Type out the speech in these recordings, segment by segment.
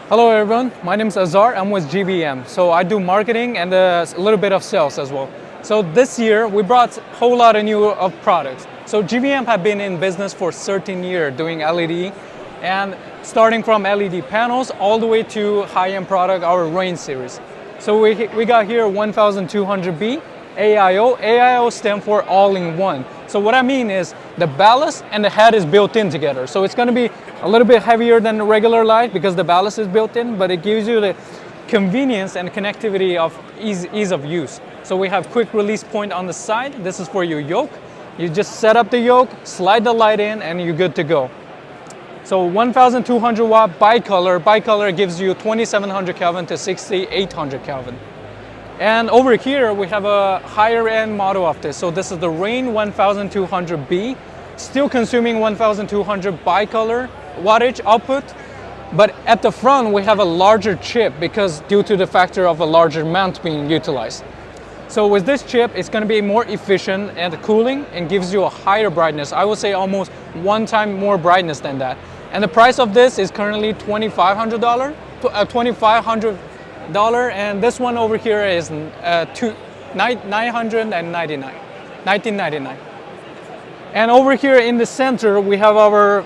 Hello everyone, my name is Azar, I'm with GVM. So I do marketing and a little bit of sales as well. So this year we brought a whole lot of new products. So GVM have been in business for 13 years doing LED, and starting from LED panels all the way to high-end product, our Rain series. So we got here 1200B, AIO. AIO stands for all-in-one. So what I mean is the ballast and the head is built in together. So it's going to be a little bit heavier than the regular light because the ballast is built in, but it gives you the convenience and connectivity of ease of use. So we have quick release point on the side. This is for your yoke. You just set up the yoke, slide the light in, and you're good to go. So 1200 watt bicolor. Bicolor gives you 2700 Kelvin to 6800 Kelvin. And over here we have a higher end model of this. So this is the Rain 1200B, still consuming 1200 bicolor wattage output, but at the front we have a larger chip because due to the factor of a larger mount being utilized. So with this chip, it's going to be more efficient and cooling and gives you a higher brightness. I would say almost 1 time more brightness than that. And the price of this is currently $2,500, and this one over here is $1999. And over here in the center, we have our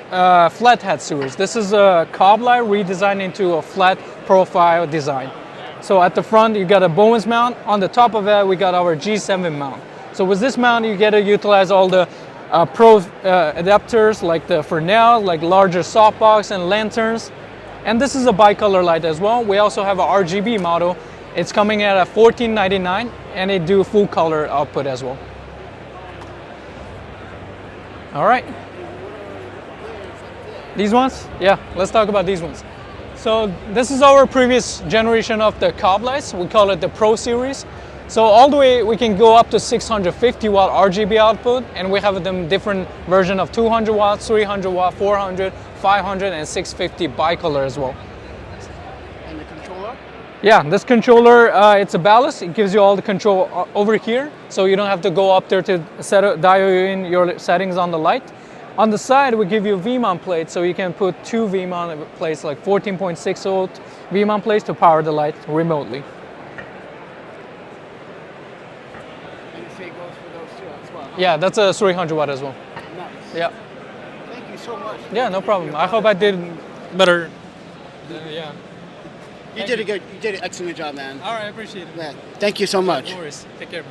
flathead series. This is a cob light redesigned into a flat profile design. So at the front, you got a Bowens mount. On the top of it, we got our G7 mount. So with this mount, you get to utilize all the pro adapters like the Fresnel, like larger softbox and lanterns. And this is a bicolor light as well. We also have a RGB model. It's coming at $14.99, and it do full color output as well. All right. These ones? Yeah, let's talk about these ones. So this is our previous generation of the cob lights. We call it the Pro Series. So all the way we can go up to 650 watt RGB output, and we have them different version of 200 watts, 300 watt, 400, 500, and 650 bicolor as well. And the controller? Yeah, this controller, it's a ballast. It gives you all the control over here, so you don't have to go up there to dial in your settings on the light. On the side, we give you V-mount plates, so you can put 2 V-mount plates, like 14.6 volt V-mount plates to power the light remotely. And you say it goes for those two as well? Huh? Yeah, that's a 300 watt as well. Nice. Yeah. Thank you so much. Yeah, no problem. I hope I did better. Yeah. You did a good, you did an excellent job, man. All right, I appreciate it. Yeah. Thank you so much. No worries. Take care.